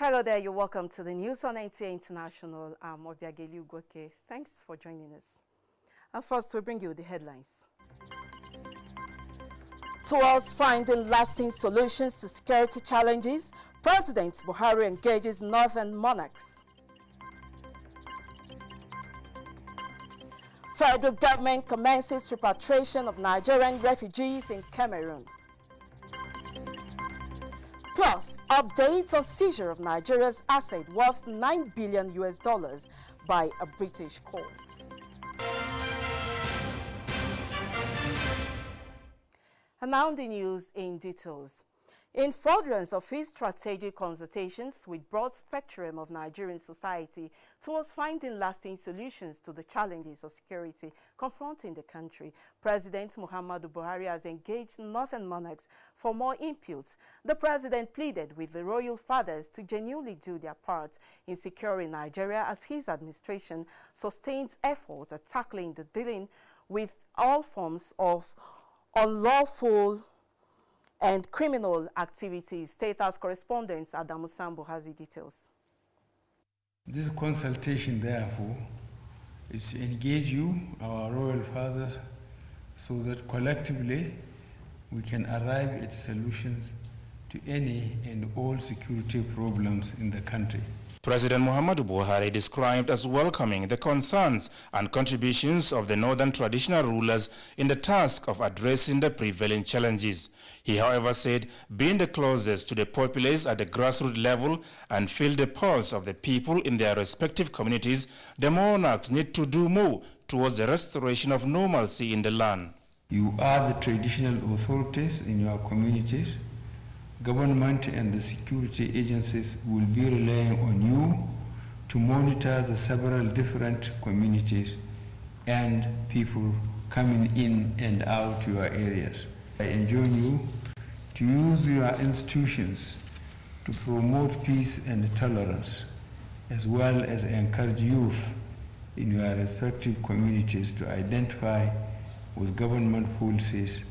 Hello there, you're welcome to the news on NTA International. I'm Obiageli Ugoke. Thanks for joining us. And first, we bring you the headlines. Towards finding lasting solutions to security challenges, President Buhari engages northern monarchs. Federal government commences repatriation of Nigerian refugees in Cameroon. Plus, updates on seizure of Nigeria's asset worth $9 billion by a British court. And now the news in details. In furtherance of his strategic consultations with broad spectrum of Nigerian society towards finding lasting solutions to the challenges of security confronting the country, President Muhammadu Buhari has engaged northern monarchs for more inputs. The president pleaded with the royal fathers to genuinely do their part in securing Nigeria as his administration sustains efforts at tackling the dealing with all forms of unlawful and criminal activities. State House correspondent Adamu Sambo has the details. This consultation, therefore, is to engage you, our royal fathers, so that collectively we can arrive at solutions to any and all security problems in the country. President Muhammadu Buhari described as welcoming the concerns and contributions of the northern traditional rulers in the task of addressing the prevailing challenges. He, however, said being the closest to the populace at the grassroots level and feel the pulse of the people in their respective communities, the monarchs need to do more towards the restoration of normalcy in the land. You are the traditional authorities in your communities. Government and the security agencies will be relying on you to monitor the several different communities and people coming in and out your areas. I enjoin you to use your institutions to promote peace and tolerance, as well as encourage youth in your respective communities to identify with government policies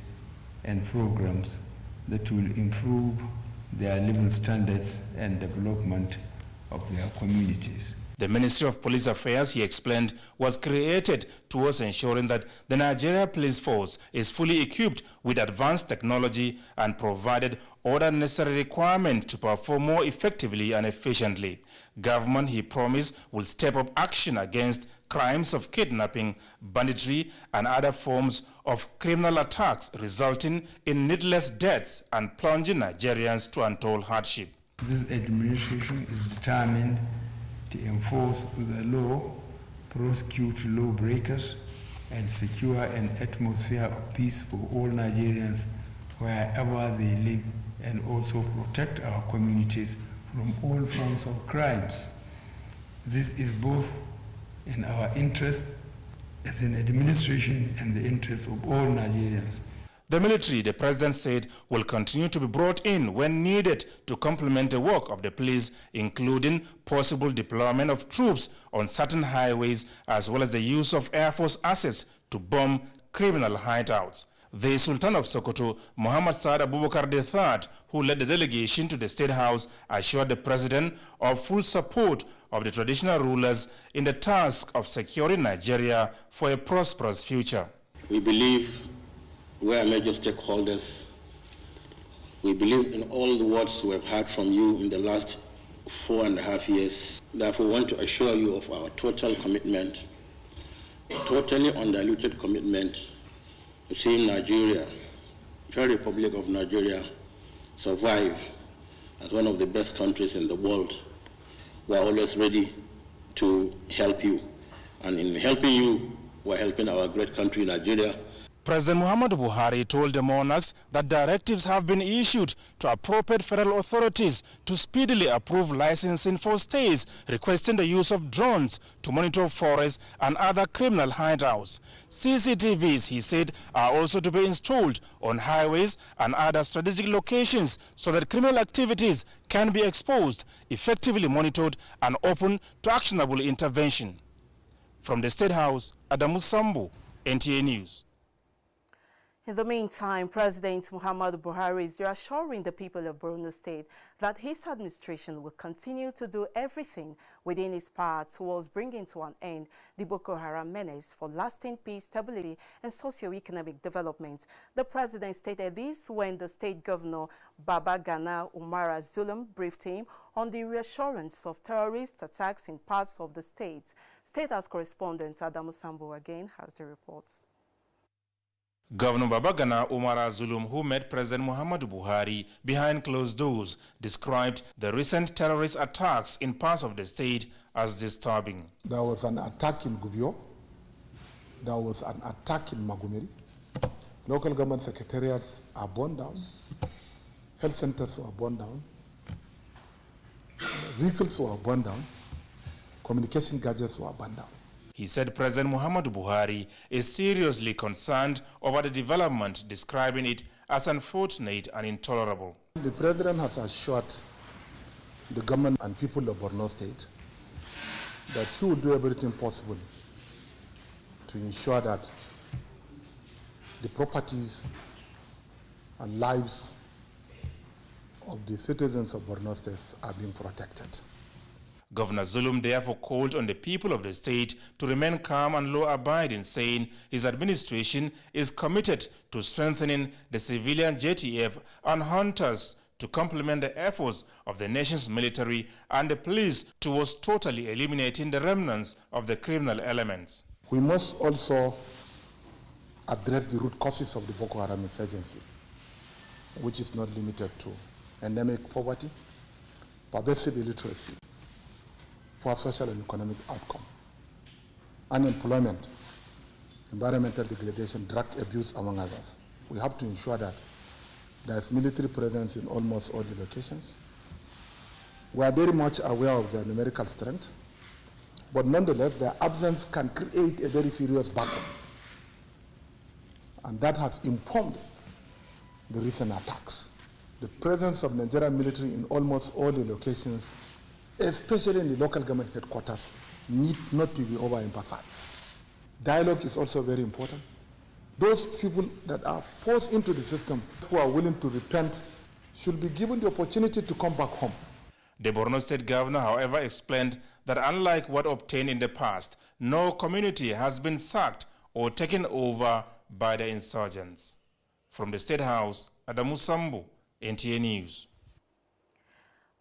and programs that will improve their living standards and development of their communities. The Ministry of Police Affairs, he explained, was created towards ensuring that the Nigeria Police Force is fully equipped with advanced technology and provided all the necessary requirements to perform more effectively and efficiently. Government, he promised, will step up action against crimes of kidnapping, banditry, and other forms of criminal attacks resulting in needless deaths and plunging Nigerians to untold hardship. This administration is determined to enforce the law, prosecute lawbreakers, and secure an atmosphere of peace for all Nigerians wherever they live, and also protect our communities from all forms of crimes. This is both in our interest as an administration and the interest of all Nigerians. The military, the president said, will continue to be brought in when needed to complement the work of the police, including possible deployment of troops on certain highways, as well as the use of Air Force assets to bomb criminal hideouts. The Sultan of Sokoto, Muhammad Saad Abubakar III, who led the delegation to the State House, assured the president of full support of the traditional rulers in the task of securing Nigeria for a prosperous future. We believe we are major stakeholders. We believe in all the words we have heard from you in the last 4.5 years. Therefore, we want to assure you of our total commitment, totally undiluted commitment to seeing Nigeria, the Federal Republic of Nigeria, survive as one of the best countries in the world. We are always ready to help you. And in helping you, we are helping our great country, Nigeria. President Muhammadu Buhari told the monarchs that directives have been issued to appropriate federal authorities to speedily approve licensing for states requesting the use of drones to monitor forests and other criminal hideouts. CCTVs, he said, are also to be installed on highways and other strategic locations so that criminal activities can be exposed, effectively monitored, and open to actionable intervention. From the State House, Adamu Sambo, NTA News. In the meantime, President Muhammadu Buhari is reassuring the people of Borno State that his administration will continue to do everything within his power towards bringing to an end the Boko Haram menace for lasting peace, stability, and socio-economic development. The president stated this when the state governor, Babagana Umara Zulum, briefed him on the reassurance of terrorist attacks in parts of the state. State House correspondent Adamu Sambo again has the reports. Governor Babagana Umara Zulum, who met President Muhammadu Buhari behind closed doors, described the recent terrorist attacks in parts of the state as disturbing. There was an attack in Gubio. There was an attack in Magumeri. Local government secretariats are burned down. Health centers were burned down. Vehicles were burned down. Communication gadgets were burned down. He said President Muhammadu Buhari is seriously concerned over the development, describing it as unfortunate and intolerable. The president has assured the government and people of Borno State that he will do everything possible to ensure that the properties and lives of the citizens of Borno State are being protected. Governor Zulum therefore called on the people of the state to remain calm and law-abiding, saying his administration is committed to strengthening the civilian JTF and hunters to complement the efforts of the nation's military and the police towards totally eliminating the remnants of the criminal elements. We must also address the root causes of the Boko Haram insurgency, which is not limited to endemic poverty, pervasive illiteracy, poor social and economic outcome, unemployment, environmental degradation, drug abuse, among others. We have to ensure that there is military presence in almost all the locations. We are very much aware of their numerical strength, but nonetheless, their absence can create a very serious vacuum. And that has informed the recent attacks. The presence of Nigerian military in almost all the locations, especially in the local government headquarters, need not to be overemphasized. Dialogue is also very important. Those people that are forced into the system, who are willing to repent, should be given the opportunity to come back home. The Borno State governor, however, explained that unlike what obtained in the past, no community has been sacked or taken over by the insurgents. From the State House, Adamu Sambu, NTA News.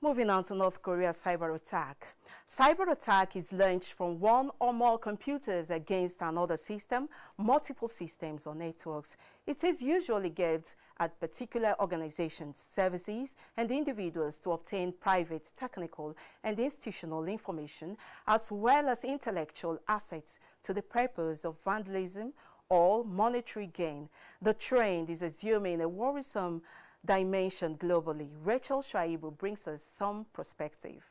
Moving on to North Korea's cyber attack. Cyber attack is launched from one or more computers against another system, multiple systems or networks. It is usually geared at particular organizations, services, and individuals to obtain private, technical, and institutional information, as well as intellectual assets to the purpose of vandalism or monetary gain. The trend is assuming a worrisome dimension globally. Rachel Shaibu brings us some perspective.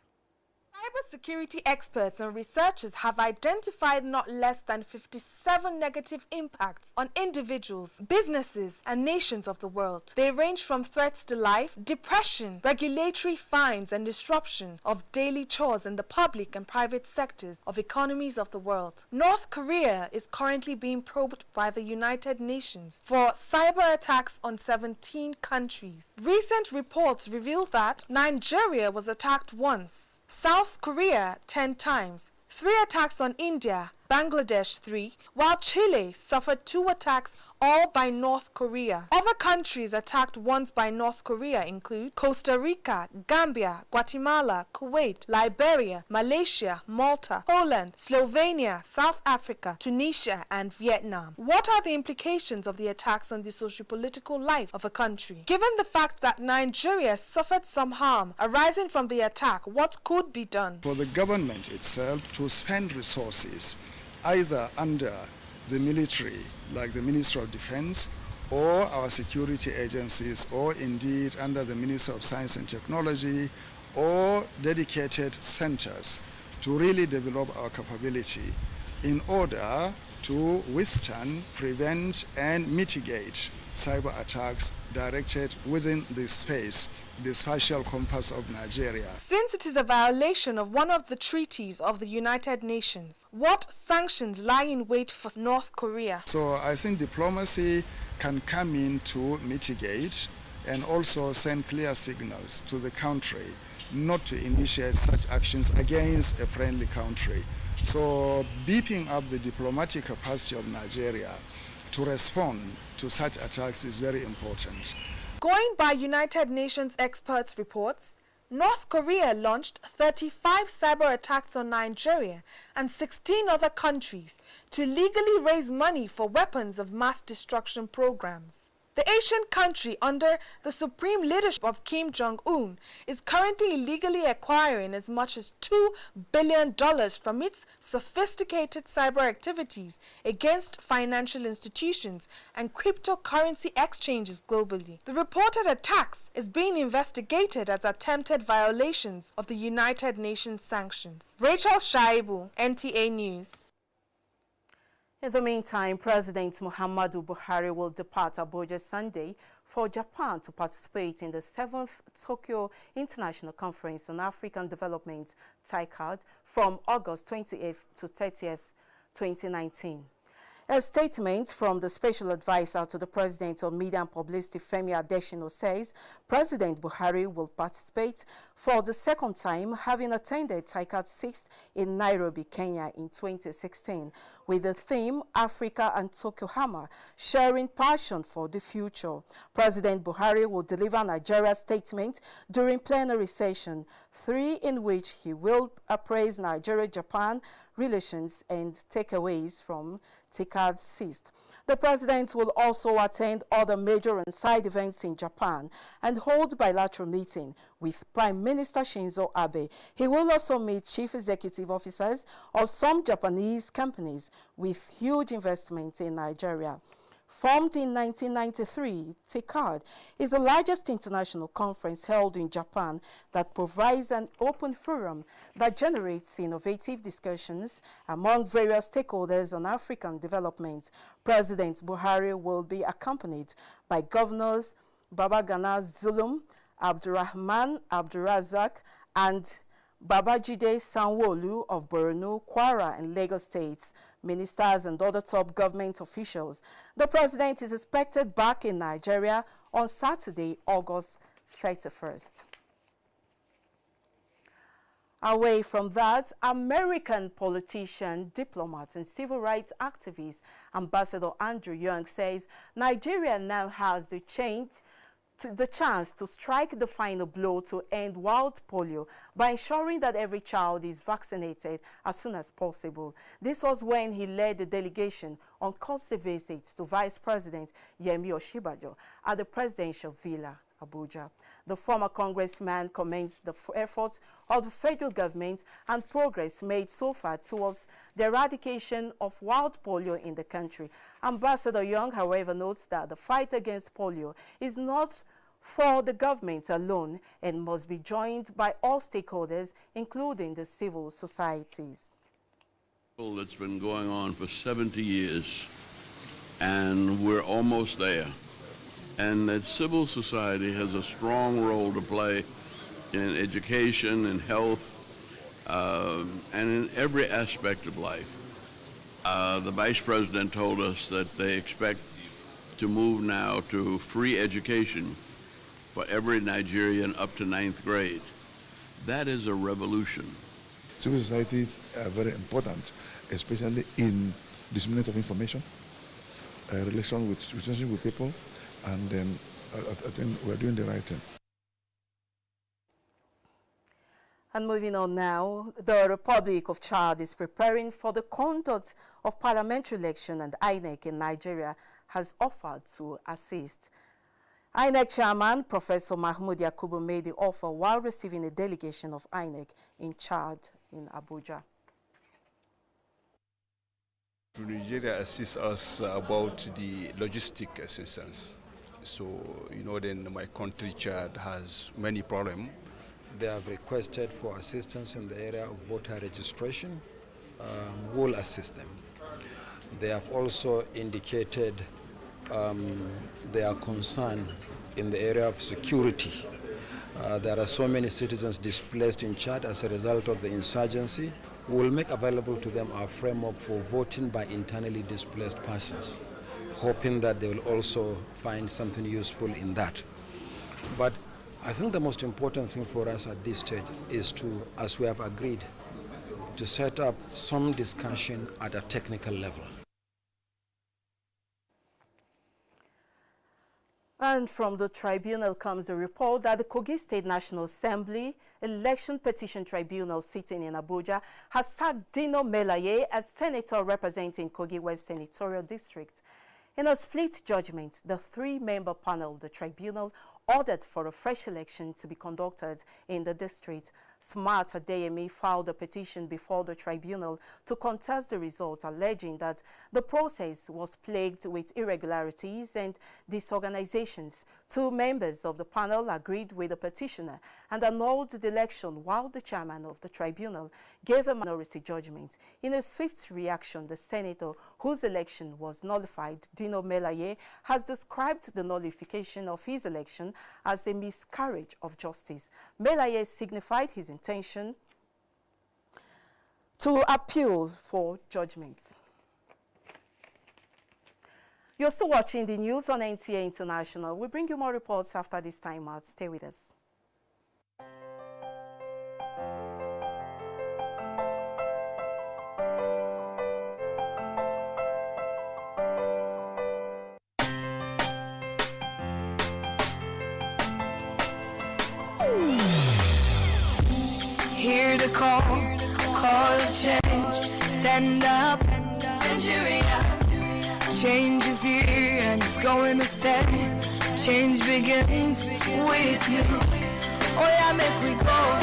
Cybersecurity experts and researchers have identified not less than 57 negative impacts on individuals, businesses, and nations of the world. They range from threats to life, depression, regulatory fines, and disruption of daily chores in the public and private sectors of economies of the world. North Korea is currently being probed by the United Nations for cyber attacks on 17 countries. Recent reports reveal that Nigeria was attacked once, South Korea 10 times, 3 attacks on India, Bangladesh 3, while Chile suffered 2 attacks, all by North Korea. Other countries attacked once by North Korea include Costa Rica, Gambia, Guatemala, Kuwait, Liberia, Malaysia, Malta, Poland, Slovenia, South Africa, Tunisia, and Vietnam. What are the implications of the attacks on the socio-political life of a country? Given the fact that Nigeria suffered some harm arising from the attack, what could be done? For the government itself to spend resources either under the military, like the Ministry of Defense, or our security agencies, or indeed under the Ministry of Science and Technology, or dedicated centers to really develop our capability in order to withstand, prevent, and mitigate cyber attacks directed within the spatial compass of Nigeria. Since it is a violation of one of the treaties of the United Nations, what sanctions lie in wait for North Korea? So I think diplomacy can come in to mitigate and also send clear signals to the country not to initiate such actions against a friendly country. So beefing up the diplomatic capacity of Nigeria to respond to such attacks is very important. Going by United Nations experts' reports, North Korea launched 35 cyber attacks on Nigeria and 16 other countries to illegally raise money for weapons of mass destruction programs. The Asian country, under the supreme leadership of Kim Jong-un, is currently illegally acquiring as much as $2 billion from its sophisticated cyber activities against financial institutions and cryptocurrency exchanges globally. The reported attacks is being investigated as attempted violations of the United Nations sanctions. Rachel Shaibu, NTA News. In the meantime, President Muhammadu Buhari will depart Abuja Sunday for Japan to participate in the 7th Tokyo International Conference on African Development, TICAD, from August 28th to 30th, 2019. A statement from the Special Advisor to the President on Media and Publicity, Femi Adesina, says President Buhari will participate for the second time, having attended TICAD 6th in Nairobi, Kenya in 2016, with the theme Africa and Tokuhama, sharing passion for the future. President Buhari will deliver Nigeria's statement during plenary session 3, in which he will appraise Nigeria-Japan relations and takeaways from TICAD 6th. The president will also attend other major and side events in Japan and hold bilateral meeting with Prime Minister Shinzo Abe. He will also meet chief executive officers of some Japanese companies with huge investments in Nigeria. Formed in 1993, TICAD is the largest international conference held in Japan that provides an open forum that generates innovative discussions among various stakeholders on African development. President Buhari will be accompanied by Governors Babagana Zulum, Abdurrahman Abdurazak, and Babajide Sanwo-Olu of Borno, Kwara, and Lagos states, ministers and other top government officials. The president is expected back in Nigeria on Saturday, August 31st. Away from that, American politician, diplomat, and civil rights activist Ambassador Andrew Young says Nigeria now has the chance to strike the final blow to end wild polio by ensuring that every child is vaccinated as soon as possible. This was when he led the delegation on courtesy visits to Vice President Yemi Osinbajo at the presidential villa, Abuja. The former congressman commends the efforts of the federal government and progress made so far towards the eradication of wild polio in the country. Ambassador Young, however, notes that the fight against polio is not for the government alone and must be joined by all stakeholders, including the civil societies. It's been going on for 70 years, and we're almost there. And that civil society has a strong role to play in education and health and in every aspect of life. The Vice President told us that they expect to move now to free education for every Nigerian up to 9th grade. That is a revolution. Civil societies are very important, especially in dissemination of information, relationship with people, and then I think we're doing the right thing. And moving on now, the Republic of Chad is preparing for the conduct of parliamentary election, and INEC in Nigeria has offered to assist. INEC chairman Professor Mahmoud Yakubu made the offer while receiving a delegation of INEC in Chad in Abuja. Nigeria assists us about the logistic assistance. So, then my country, Chad, has many problems. They have requested for assistance in the area of voter registration. We'll assist them. They have also indicated their concern in the area of security. There are so many citizens displaced in Chad as a result of the insurgency. We will make available to them our framework for voting by internally displaced persons, hoping that they will also find something useful in that. But I think the most important thing for us at this stage is to, as we have agreed, to set up some discussion at a technical level. And from the tribunal comes the report that the Kogi State National Assembly Election Petition Tribunal sitting in Abuja has sacked Dino Melaye as senator representing Kogi West Senatorial District. In a split judgment, the three-member panel of the tribunal ordered for a fresh election to be conducted in the district. Smart Adeyemi filed a petition before the tribunal to contest the results, alleging that the process was plagued with irregularities and disorganizations. Two members of the panel agreed with the petitioner and annulled the election, while the chairman of the tribunal gave a minority judgment. In a swift reaction, the senator whose election was nullified, Dino Melaye, has described the nullification of his election as a miscarriage of justice. Melaye signified his intention to appeal for judgment. You're still watching the news on NTA International. We bring you more reports after this time out. Stay with us. Hear the call of change, stand up, Nigeria. Change is here and it's going to stay. Change begins with you. Oh yeah, make we go.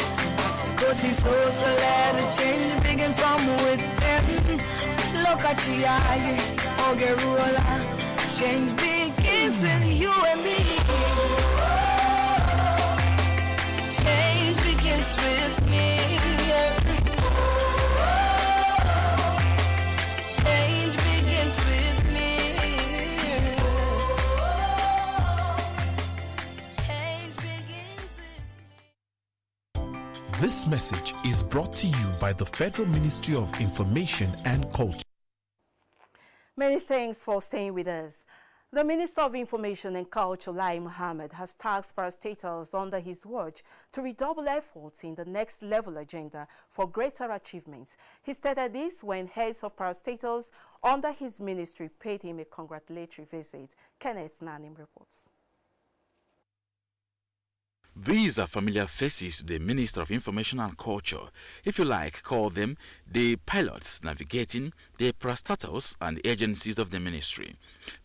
Go to so let the change begin from within. Look at Chiayi, Ogeruola. Change begins with you and me. Change begins with me. Change begins with me. Change begins with me. This message is brought to you by the Federal Ministry of Information and Culture. Many thanks for staying with us. The Minister of Information and Culture, Lai Mohammed, has tasked parastatals under his watch to redouble efforts in the next level agenda for greater achievements. He stated this when heads of parastatals under his ministry paid him a congratulatory visit. Kenneth Nanim reports. These are familiar faces to the Minister of Information and Culture. If you like, call them the pilots navigating the parastatals and agencies of the ministry.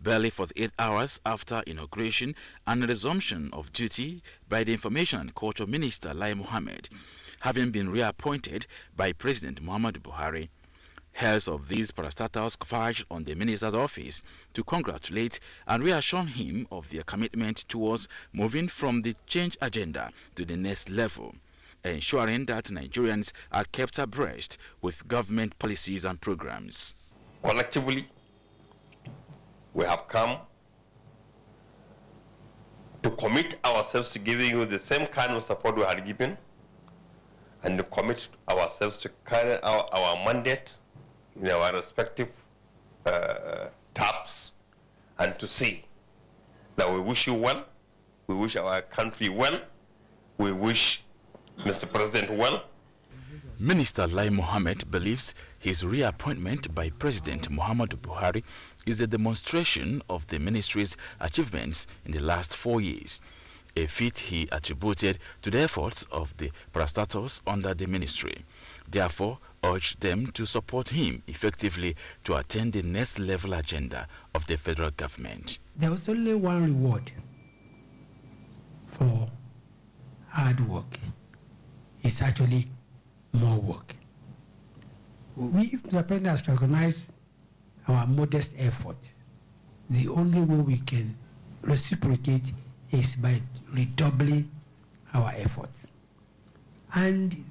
Barely 48 hours after inauguration and resumption of duty by the Information and Culture Minister Lai Mohammed, having been reappointed by President Muhammadu Buhari, heads of these parastatals converged on the minister's office to congratulate and reassure him of their commitment towards moving from the change agenda to the next level, ensuring that Nigerians are kept abreast with government policies and programs. Collectively, we have come to commit ourselves to giving you the same kind of support we had given, and to commit ourselves to carry out our mandate in our respective taps, and to say that we wish you well, we wish our country well, we wish Mr. President well. Minister Lai Mohammed believes his reappointment by President Muhammadu Buhari is a demonstration of the ministry's achievements in the last 4 years, a feat he attributed to the efforts of the parastatals under the ministry. Therefore, urged them to support him effectively to attain the next level agenda of the federal government. There was only one reward for hard work. It's actually more work. We, the president, has recognized our modest effort. The only way we can reciprocate is by redoubling our efforts. And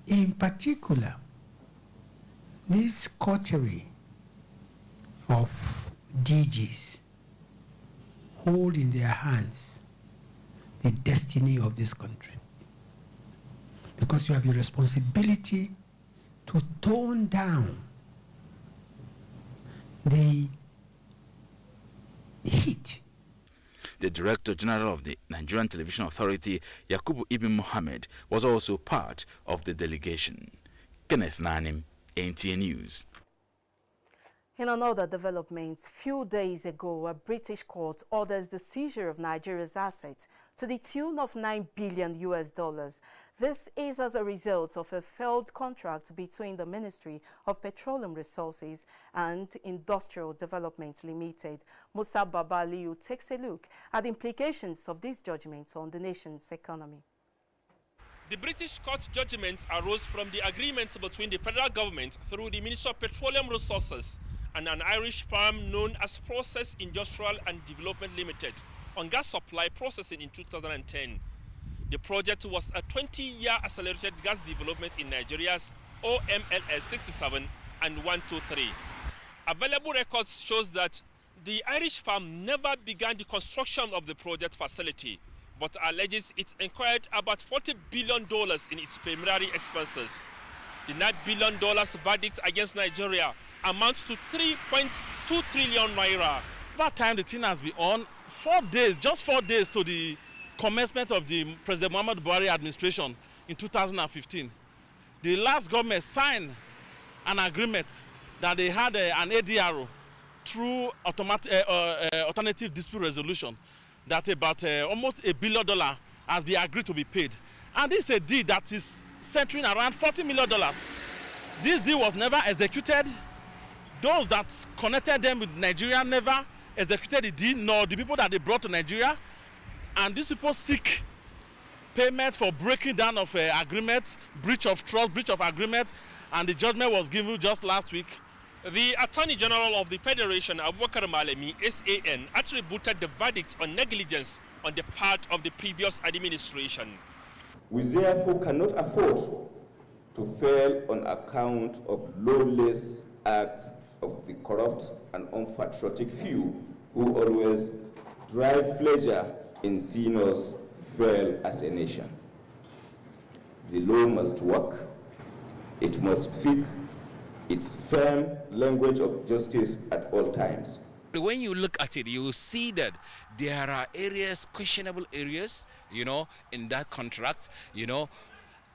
in particular, this coterie of DGs hold in their hands the destiny of this country. Because you have a responsibility to tone down the heat. The Director General of the Nigerian Television Authority, Yakubu Ibn Mohammed, was also part of the delegation. Kenneth Nanim, NTA News. In another development, few days ago, a British court orders the seizure of Nigeria's assets to the tune of $9 billion. This is as a result of a failed contract between the Ministry of Petroleum Resources and Industrial Development Limited. Musa Babaliu takes a look at the implications of these judgments on the nation's economy. The British court judgment arose from the agreement between the federal government through the Ministry of Petroleum Resources and an Irish firm known as Process Industrial and Development Limited on gas supply processing in 2010. The project was a 20-year accelerated gas development in Nigeria's OMLS 67 and 123. Available records shows that the Irish firm never began the construction of the project facility, but alleges it incurred about $40 billion in its preliminary expenses. The $9 billion verdict against Nigeria amounts to 3.2 trillion naira. That time the thing has been on 4 days, just 4 days to the commencement of the President Muhammadu Buhari administration in 2015. The last government signed an agreement that they had an ADRO through alternative dispute resolution that about almost $1 billion has been agreed to be paid. And this is a deal that is centering around $40 million. This deal was never executed. Those that connected them with Nigeria never executed the deal, nor the people that they brought to Nigeria. And these people seek payment for breaking down of agreements, breach of trust, breach of agreement, and the judgment was given just last week. The Attorney General of the Federation, Abubakar Malami, SAN, attributed the verdict on negligence on the part of the previous administration. We therefore cannot afford to fail on account of lawless acts of the corrupt and unpatriotic few who always drive pleasure in seeing us fail as a nation. The law must work. It must speak its firm language of justice at all times. When you look at it, you will see that there are areas, questionable areas, in that contract,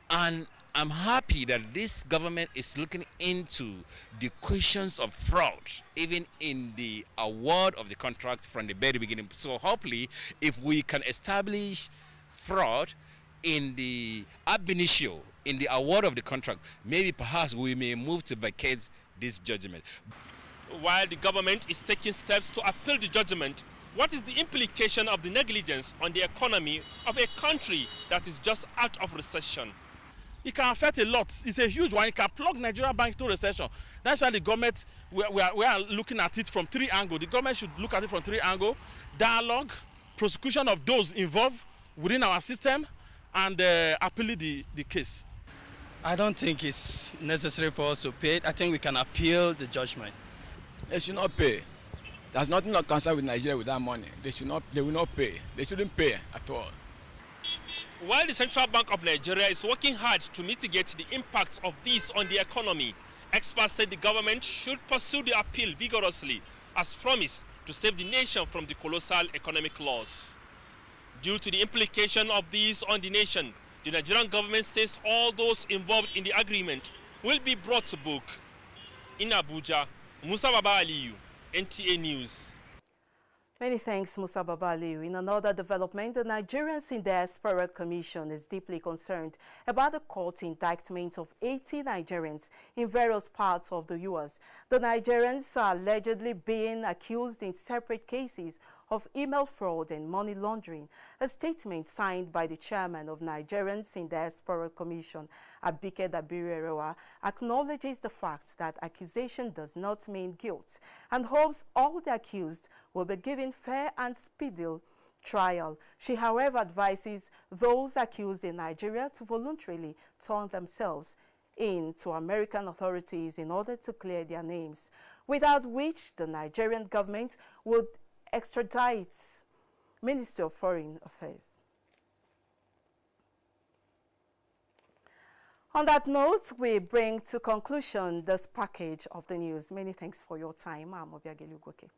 and I'm happy that this government is looking into the questions of fraud, even in the award of the contract from the very beginning. So hopefully, if we can establish fraud in the ab initio, in the award of the contract, maybe perhaps we may move to vacate this judgment. While the government is taking steps to appeal the judgment, what is the implication of the negligence on the economy of a country that is just out of recession? It can affect a lot. It's a huge one. It can plug Nigeria Bank to recession. That's why the government, we are looking at it from 3 angles. The government should look at it from 3 angles. Dialogue, prosecution of those involved within our system, and appealing the case. I don't think it's necessary for us to pay it. I think we can appeal the judgment. They should not pay. There's nothing not concerned with Nigeria with that money. They will not pay. They shouldn't pay at all. While the Central Bank of Nigeria is working hard to mitigate the impacts of this on the economy, experts said the government should pursue the appeal vigorously, as promised, to save the nation from the colossal economic loss. Due to the implication of these on the nation, the Nigerian government says all those involved in the agreement will be brought to book. In Abuja, Musa Baba Aliyu, NTA News. Many thanks, Musa Babaliu. In another development, the Nigerians in Diaspora Commission is deeply concerned about the court indictment of 80 Nigerians in various parts of the U.S. The Nigerians are allegedly being accused in separate cases of email fraud and money laundering. A statement signed by the chairman of Nigerians in Diaspora Commission, Abike Dabirewa, acknowledges the fact that accusation does not mean guilt and hopes all the accused will be given fair and speedy trial. She, however, advises those accused in Nigeria to voluntarily turn themselves in to American authorities in order to clear their names, without which the Nigerian government would extradite Ministry of Foreign Affairs. On that note, we bring to conclusion this package of the news. Many thanks for your time. I'm Obiageli Ugoke.